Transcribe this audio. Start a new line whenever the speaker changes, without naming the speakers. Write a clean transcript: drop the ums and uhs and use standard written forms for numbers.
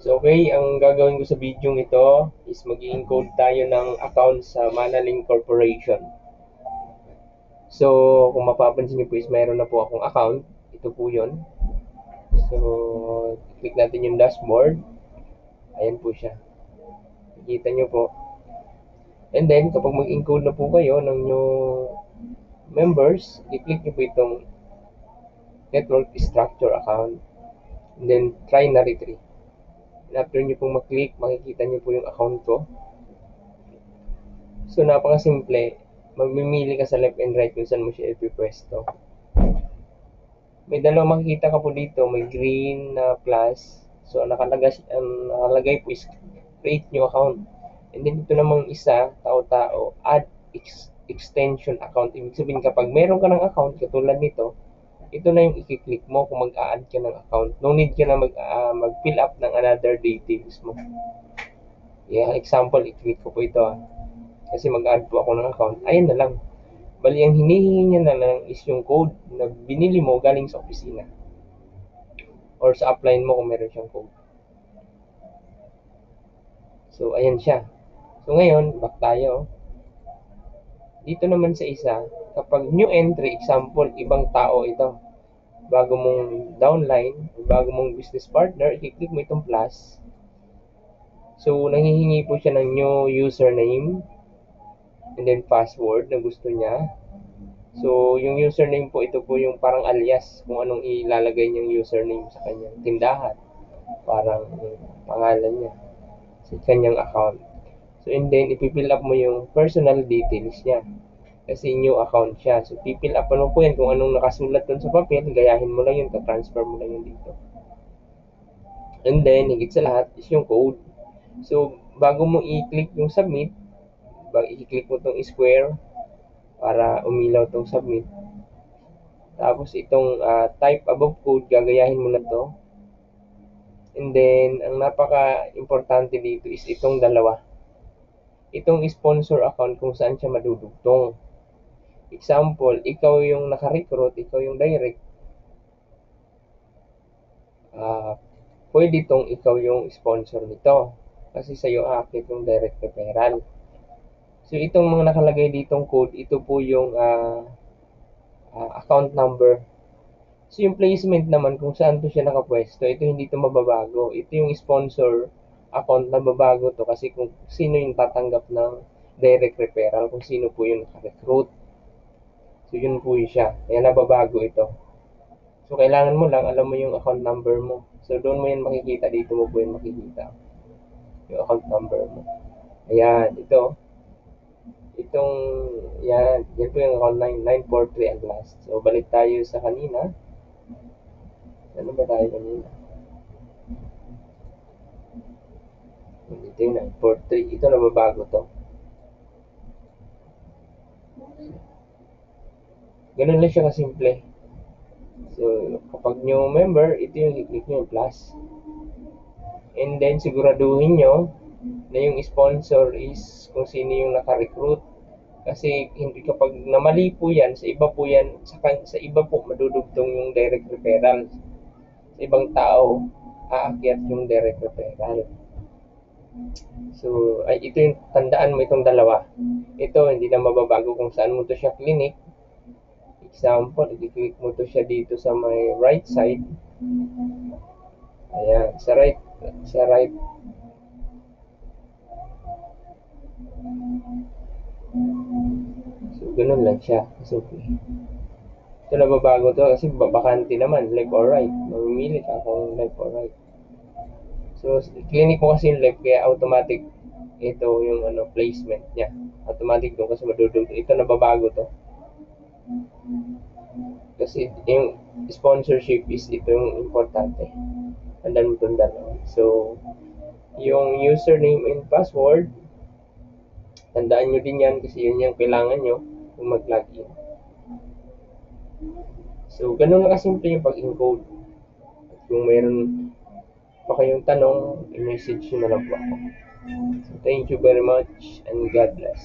So okay, ang gagawin ko sa video ito is mag-i-encode tayo ng account sa Manalink Corporation. So kung mapapansin niyo po is mayroon na po akong account. Ito po yun. So click natin yung dashboard. Ayan po siya. Nakikita niyo po. And then kapag mag-encode na po kayo ng new members, i-click niyo po itong network structure account. And then trinary tree. And after nyo pong maklik, makikita nyo po yung account ko. So, napaka-simple. Mamimili ka sa left and right kung saan mo siya ipipwesto. May dalawa makikita ka po dito. May green na plus. So, nakalagay po is create new account. And then, ito namang isa, tao-tao, add extension account. Ibig sabihin, kapag meron ka ng account, katulad nito, ito na yung i-click mo kung mag-a-add ka ng account. No need ka na mag-fill up ng another details mo. Yeah, example, i-click ko po ito. Kasi mag-add po ako ng account. Ayan na lang. Bali, ang hinihingi niya na lang is yung code na binili mo galing sa opisina. Or sa upline mo kung meron siyang code. So, ayan siya. So, ngayon, back tayo. Dito naman sa isa, kapag new entry, example, ibang tao ito. Bago mong downline, bago mong business partner, i-click mo itong plus. So, nanghihingi po siya ng new username and then password na gusto niya. So, yung username po, ito po yung parang alias kung anong ilalagay niyang username sa kanyang tindahan. Parang pangalan niya sa kanyang account. So, and then, ipipill up mo yung personal details niya. Kasi new account siya. So, pipill up mo po yan kung anong nakasulat dun sa papel, gayahin mo lang yun, transfer mo lang yun dito. And then, higit sa lahat is yung code. So, bago mo i-click yung submit, i-click mo itong square para umilaw itong submit. Tapos, itong type above code, gagayahin mo na to. And then, ang napaka-importante dito is itong dalawa. Itong sponsor account kung saan siya madudugtong. Example, ikaw yung naka-recruit, ikaw yung direct. Pwede itong ikaw yung sponsor nito. Kasi sa'yo aakit yung direct referral. So, itong mga nakalagay ditong code, ito po yung account number. So, yung placement naman, kung saan to siya nakapwesto, ito hindi to mababago. Ito yung sponsor account na babago to kasi kung sino yung tatanggap ng direct referral, kung sino po yung naka-recruit. So, yun po yun siya. Kaya nababago ito. So, kailangan mo lang, alam mo yung account number mo. So, doon mo yan makikita. Dito mo po yan makikita. Yung account number mo. Ayan, ito. Itong, yan po yung account 943 and last. So, balik tayo sa kanina. Ano ba tayo kanina? Ito yung 943. Ito na babago to. Ganun lang siya kasimple. So, kapag new member, ito yung i-click nyo yung plus. And then, siguraduhin nyo na yung sponsor is kung sino yung naka-recruit. Kasi hindi kapag namali po yan, sa iba po yan, sa iba po madudugtong yung direct referral. Sa ibang tao, aakyat yung direct referral. So, ito yung tandaan mo itong dalawa. Ito, hindi na mababago kung saan mo to siya clinic. Example, i-click mo to siya dito sa may right side. Ayan, sa right. So, ganun lang siya. So, ito nababago to kasi bakante naman, left or right. Mamimili ka kung left or right. So, clinic mo kasi yung left, kaya automatic ito yung placement niya. Automatic doon kasi madudugtong. Ito nababago to. Kasi yung sponsorship is ito yung importante. Tandaan mo itong dalawa. So, yung username and password, tandaan nyo din yan kasi yun yung kailangan nyo kung mag-login. So, ganun lang kasimple yung pag-encode. At kung mayroon pa kayong tanong, i-message nyo na lang po ako. So, thank you very much and God bless.